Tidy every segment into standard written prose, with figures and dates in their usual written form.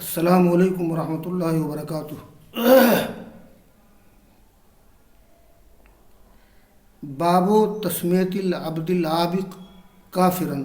السلام علیکم ورحمۃ اللہ وبرکاتہ۔ باب تسمیت العبد العابق کافرن،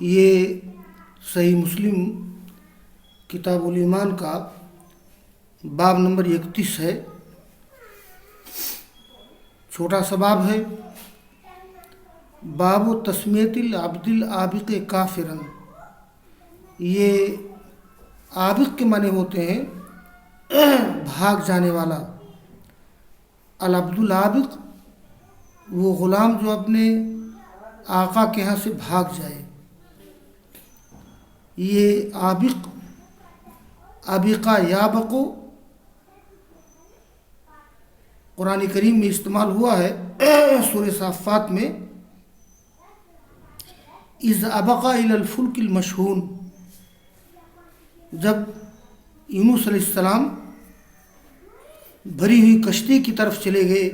یہ صحیح مسلم کتاب الایمان کا باب نمبر 31 ہے، چھوٹا سا باب ہے۔ باب تسمیت العبد العابق کافرن، یہ عابق کے معنی ہوتے ہیں بھاگ جانے والا۔ العبد العابق وہ غلام جو اپنے آقا کے ہاں سے بھاگ جائے، یہ عابق عابقہ یابقو قرآن کریم میں استعمال ہوا ہے سورہ صافات میں، اذ ابقا الی الفلک المشحون، جب یونس علیہ السلام بھری ہوئی کشتی کی طرف چلے گئے۔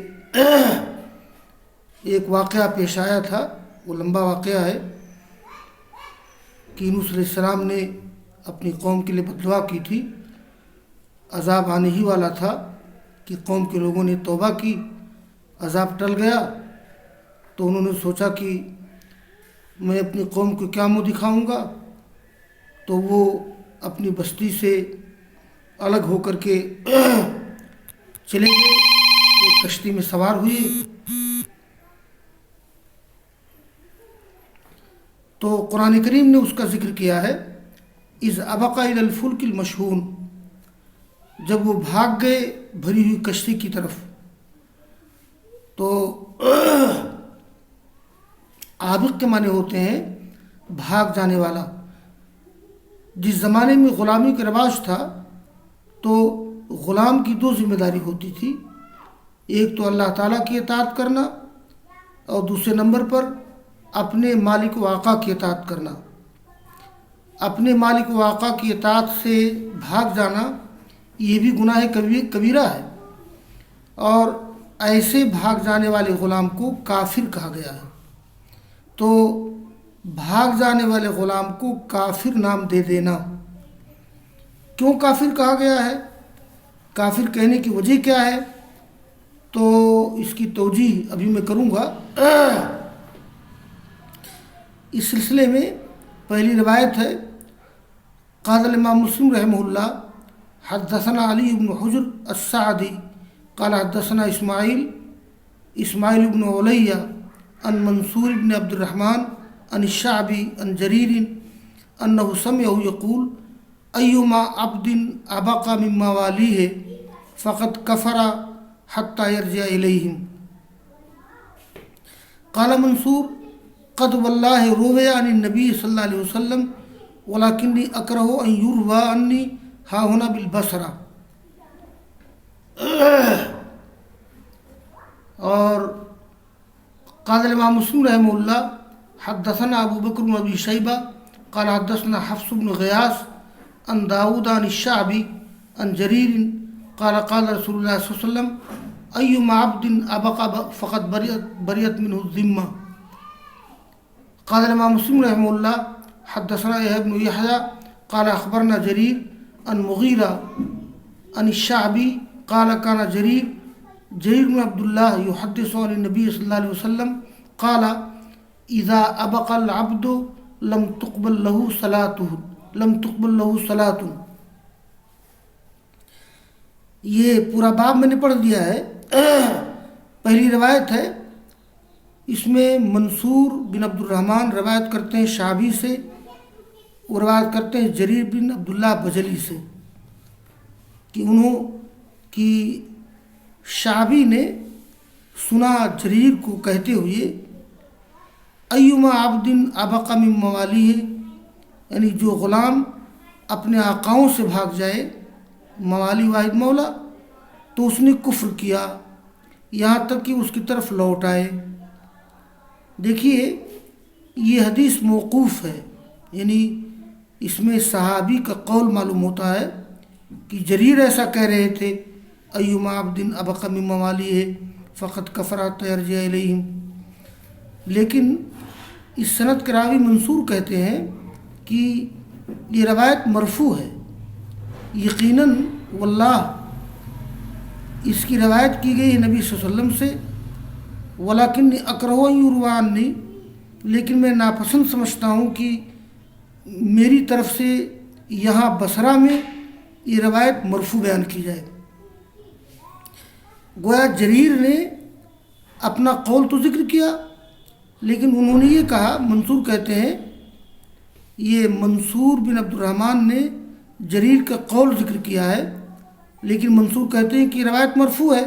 ایک واقعہ پیش آیا تھا، وہ لمبا واقعہ ہے کہ یونس علیہ السلام نے اپنی قوم کے لیے بد دعا کی تھی، عذاب آنے ہی والا تھا کہ قوم کے لوگوں نے توبہ کی، عذاب ٹل گیا تو انہوں نے سوچا کہ میں اپنی قوم کو کیا منہ دکھاؤں گا، تو وہ اپنی بستی سے الگ ہو کر کے چلے گئے، ایک کشتی میں سوار ہوئے۔ تو قرآن کریم نے اس کا ذکر کیا ہے، اذ ابقا الی الفلک المشحون، جب وہ بھاگ گئے بھری ہوئی کشتی کی طرف۔ تو عابق کے معنی ہوتے ہیں بھاگ جانے والا۔ جس زمانے میں غلامی کا رواج تھا تو غلام کی دو ذمہ داری ہوتی تھی، ایک تو اللہ تعالیٰ کی اطاعت کرنا اور دوسرے نمبر پر اپنے مالک و آقا کی اطاعت کرنا۔ اپنے مالک و آقا کی اطاعت سے بھاگ جانا یہ بھی گناہ کبیرہ ہے، اور ایسے بھاگ جانے والے غلام کو کافر کہا گیا ہے۔ تو بھاگ جانے والے غلام کو کافر نام دے دینا، کیوں کافر کہا گیا ہے، کافر کہنے کی وجہ کیا ہے، تو اس کی توجیح ابھی میں کروں گا۔ اس سلسلے میں پہلی روایت ہے، قال الامام مسلم رحمہ اللہ حدثنا علی بن حجر السعدی قال حدثنا اسماعیل بن علیہ عن منصور بن عبد الرحمن عن الشعبی عن جریر انہ سمعہ یقول ایما عبد ابق من موالیہ فقد کفر حتی یرجع الیہم۔ قال منصور قد واللہ روی عن النبی صلی اللہ علیہ وسلم ولکنی اکرہ ان یروی عنی ہا ہنا بالبصرہ۔ اور قال الامام مسلم رحمہ اللہ حدثنا ابو بکر بن ابی شیبہ قال حدثنا حفص بن غیاث عن داود عن الشعبی عن جریر قال قال رسول اللہ صلی اللہ علیہ وسلم ایما عبد ابق فقد بریت منہ الذمہ۔ قال الامام مسلم رحمہ اللہ حدثنا یحییٰ بن یحییٰ قال اخبرنا جریر عن مغیرہ عن الشعبی قال کان جریر بن عبداللہ یحدث عن النبی صلی اللہ علیہ وسلم قال اذا ابق العبد لم تقبل له صلاۃ۔ یہ پورا باب میں نے پڑھ دیا ہے۔ پہلی روایت ہے، اس میں منصور بن عبد الرحمن روایت کرتے ہیں شعبی سے، وہ روایت کرتے ہیں جریر بن عبداللہ بجلی سے کہ شعبی نے سنا جریر کو کہتے ہوئے ایما عبد ابق من موالیہ، یعنی جو غلام اپنے آقاؤں سے بھاگ جائے، موالی واحد مولا، تو اس نے کفر کیا یہاں تک کہ اس کی طرف لوٹ آئے۔ دیکھیے یہ حدیث موقوف ہے، یعنی اس میں صحابی کا قول معلوم ہوتا ہے کہ جریر ایسا کہہ رہے تھے، ایما عبد ابق من موالیہ فقط کفر حتی یرجع الیہم، لیکن اس سند کے راوی منصور کہتے ہیں کہ یہ روایت مرفوع ہے، یقیناً واللہ اس کی روایت کی گئی ہے نبی صلی اللہ علیہ وسلم سے، ولیکن اکرہ ان یروی عنی، لیکن میں ناپسند سمجھتا ہوں کہ میری طرف سے یہاں بصرہ میں یہ روایت مرفوع بیان کی جائے۔ گویا جریر نے اپنا قول تو ذکر کیا، لیکن انہوں نے یہ کہا، منصور کہتے ہیں، یہ منصور بن عبد الرحمن نے جریر کا قول ذکر کیا ہے، لیکن منصور کہتے ہیں کہ یہ روایت مرفوع ہے،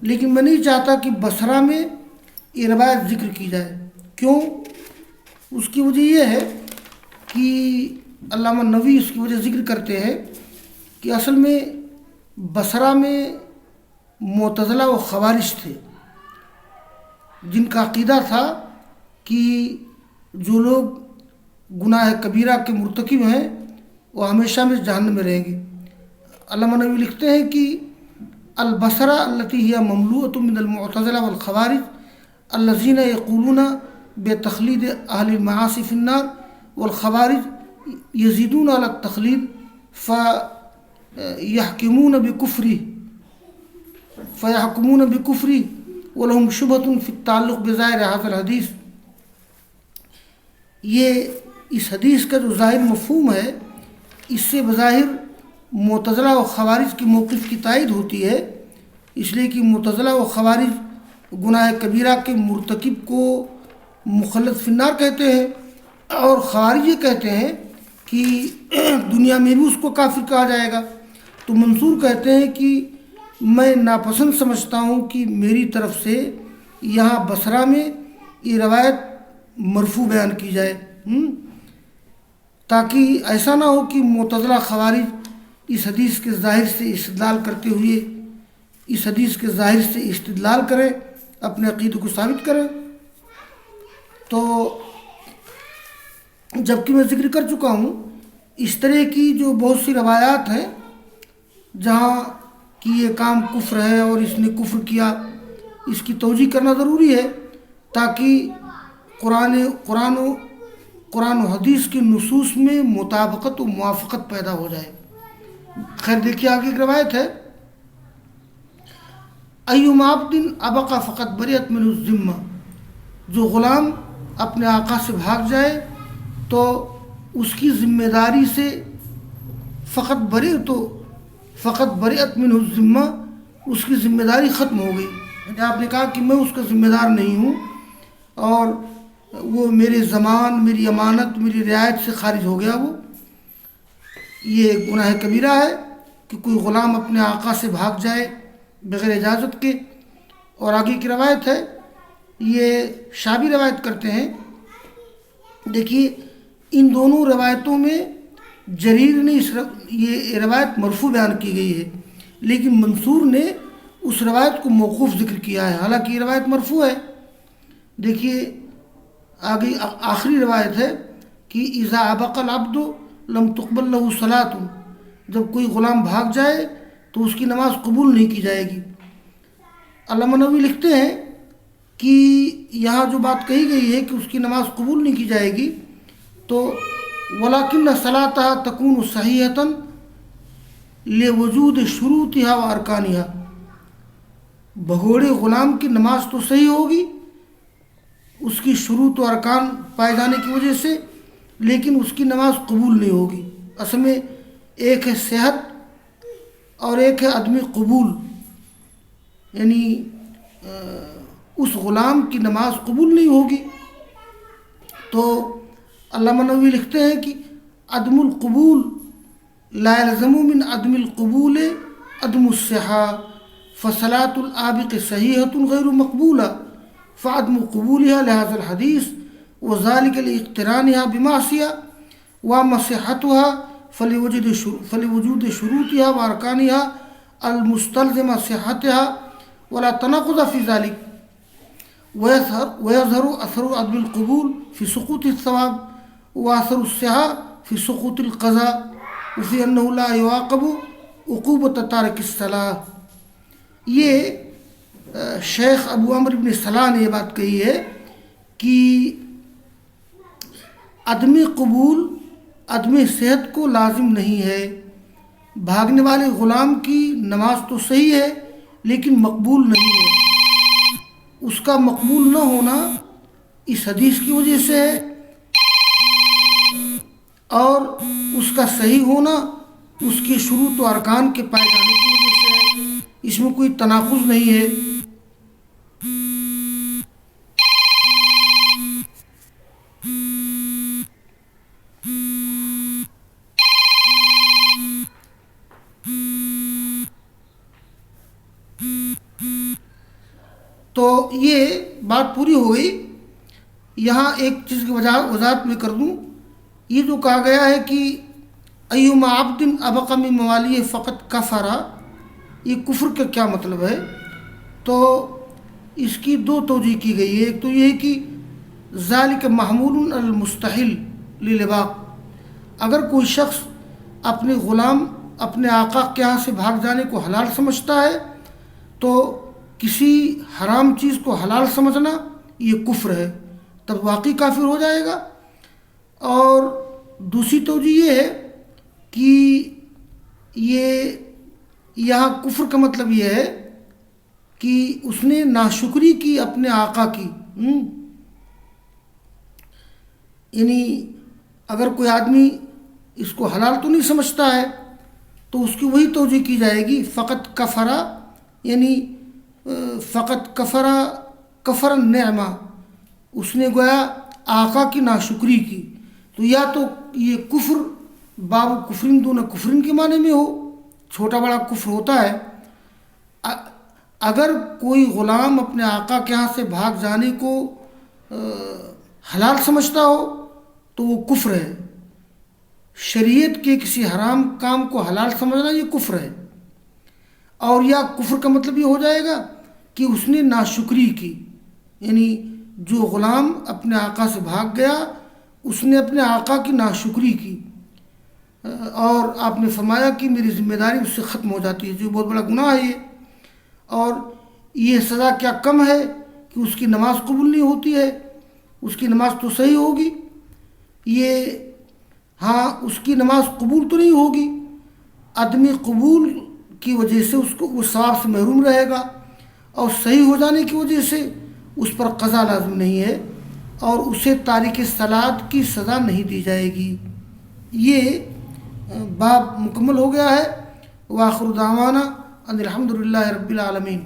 لیکن میں نہیں چاہتا کہ بصرہ میں یہ روایت ذکر کی جائے۔ کیوں؟ اس کی وجہ یہ ہے کہ علامہ نووی اس کی وجہ ذکر کرتے ہیں کہ اصل میں بصرہ میں معتزلہ و خوارج تھے، جن کا عقیدہ تھا کہ جو لوگ گناہ کبیرہ کے مرتکب ہیں وہ ہمیشہ میں جہنم میں رہیں گے۔ علامہ نووی لکھتے ہیں کہ البصرہ التی ہی مملوءۃ من المعتزلہ والخوارج الذین یقولون بتخلید اہل المعاصی فی النار والخوارج یزیدون علی التخلید فیحکمون بکفری ولہم شبہۃ فی التعلق بظاہر ھذا الحدیث۔ یہ اس حدیث کا جو ظاہر مفہوم ہے، اس سے بظاہر معتزلہ و خوارج کے موقف کی تائید ہوتی ہے، اس لیے کہ معتزلہ و خوارج گناہ کبیرہ کے مرتکب کو مخلد فی النار کہتے ہیں، اور خوارج یہ کہتے ہیں کہ دنیا میں بھی اس کو کافر کہا جائے گا۔ تو منصور کہتے ہیں کہ میں ناپسند سمجھتا ہوں کہ میری طرف سے یہاں بصرہ میں یہ روایت مرفوع بیان کی جائے، تاکہ ایسا نہ ہو کہ معتزلہ خوارج اس حدیث کے ظاہر سے استدلال کرتے ہوئے اس حدیث کے ظاہر سے استدلال کریں، اپنے عقیدے کو ثابت کریں۔ تو جبکہ میں ذکر کر چکا ہوں اس طرح کی جو بہت سی روایات ہیں جہاں کہ یہ کام کفر ہے اور اس نے کفر کیا، اس کی توجیہ کرنا ضروری ہے تاکہ قرآن و حدیث کے نصوص میں مطابقت و موافقت پیدا ہو جائے۔ خیر دیکھیے آگے ایک روایت ہے، ایما عبد ابقى فقط بریت من الذمہ، جو غلام اپنے آقا سے بھاگ جائے تو اس کی ذمہ داری سے فقط بریت من الذمہ، اس کی ذمہ داری ختم ہو گئی۔ یعنی آپ نے کہا کہ میں اس کا ذمہ دار نہیں ہوں اور وہ میرے زمان، میری امانت، میری رعایت سے خارج ہو گیا۔ وہ یہ گناہ کبیرہ ہے کہ کوئی غلام اپنے آقا سے بھاگ جائے بغیر اجازت کے۔ اور آگے کی روایت ہے، یہ شابی روایت کرتے ہیں۔ دیکھیے ان دونوں روایتوں میں جریر نے یہ روایت مرفوع بیان کی گئی ہے، لیکن منصور نے اس روایت کو موقوف ذکر کیا ہے، حالانکہ یہ روایت مرفوع ہے۔ دیکھیے آگے آخری روایت ہے کہ اذا ابق العبد لم تقبل له صلاۃ، جب کوئی غلام بھاگ جائے تو اس کی نماز قبول نہیں کی جائے گی۔ علامہ نووی لکھتے ہیں کہ یہاں جو بات کہی گئی ہے کہ اس کی نماز قبول نہیں کی جائے گی، تو ولیکن صلاتها تکون صحیحۃ لوجود شروطها و ارکانها، بھگوڑے غلام کی نماز تو صحیح ہوگی اس کی شروط و ارکان پائے جانے کی وجہ سے، لیکن اس کی نماز قبول نہیں ہوگی۔ اصل میں ایک ہے صحت اور ایک ہے عدم قبول، یعنی اس غلام کی نماز قبول نہیں ہوگی۔ تو علامہ نووی لکھتے ہیں کہ عدم القبول لا يلزم من عدم القبول عدم الصحة فصلاة العابق صحيحة غير مقبولة فعدم قبولها لهذا الحديث وذلك لاقترانها بمعصية وأما صحتها فلوجود شروطها وأركانها المستلزمة صحتها ولا تناقض في ذلك، ويظهر أثر عدم القبول في سقوط الثواب وأثر الصحة في سقوط القضاء وفي أنه لا يعاقب عقوبة تارك الصلاة۔ یہ شیخ ابو عمرو بن صلاح نے یہ بات کہی ہے کہ عدم قبول عدم صحت کو لازم نہیں ہے۔ بھاگنے والے غلام کی نماز تو صحیح ہے لیکن مقبول نہیں ہے۔ اس کا مقبول نہ ہونا اس حدیث کی وجہ سے ہے، اور اس کا صحیح ہونا اس کے شروط و ارکان کے پائے جانے کی وجہ سے ہے۔ اس میں کوئی تناقض نہیں ہے۔ تو یہ بات پوری ہو گئی۔ یہاں ایک چیز کی وضاحت میں کر دوں، یہ جو کہا گیا ہے کہ ایما عبد ابق من موالیہ فقط کفرا، یہ کفر کا کیا مطلب ہے؟ تو اس کی دو توجہ کی گئی ہے۔ ایک تو یہ ہے کہ ذالک محمول المستحل للباق، اگر کوئی شخص اپنے غلام اپنے آقا کے یہاں سے بھاگ جانے کو حلال سمجھتا ہے تو کسی حرام چیز کو حلال سمجھنا یہ کفر ہے، تب واقعی کافر ہو جائے گا۔ اور دوسری توجہ یہ ہے کہ یہ یہاں کفر کا مطلب یہ ہے کہ اس نے ناشکری کی اپنے آقا کی۔ یعنی اگر کوئی آدمی اس کو حلال تو نہیں سمجھتا ہے تو اس کی وہی توجہ کی جائے گی فقط کفرا، یعنی فقط کفر النعمہ، اس نے گویا آقا کی ناشکری کی۔ تو یا تو یہ کفر باب کفرین دون کفرین کے معنی میں ہو، چھوٹا بڑا کفر ہوتا ہے۔ اگر کوئی غلام اپنے آقا کے یہاں سے بھاگ جانے کو حلال سمجھتا ہو تو وہ کفر ہے۔ شریعت کے کسی حرام کام کو حلال سمجھنا یہ کفر ہے۔ اور یا کفر کا مطلب یہ ہو جائے گا کہ اس نے ناشکری کی، یعنی جو غلام اپنے آقا سے بھاگ گیا اس نے اپنے آقا کی ناشکری کی، اور آپ نے فرمایا کہ میری ذمہ داری اس سے ختم ہو جاتی ہے، جو بہت بڑا گناہ ہے یہ۔ اور یہ سزا کیا کم ہے کہ اس کی نماز قبول نہیں ہوتی ہے، اس کی نماز تو صحیح ہوگی، یہ ہاں اس کی نماز قبول تو نہیں ہوگی، عدم قبول کی وجہ سے اس کو وہ ثواب سے محروم رہے گا، اور صحیح ہو جانے کی وجہ سے اس پر قضا لازم نہیں ہے، اور اسے تارک صلاۃ کی سزا نہیں دی جائے گی۔ یہ باب مکمل ہو گیا ہے۔ وآخر دعوانا ان الحمد للہ رب العالمین۔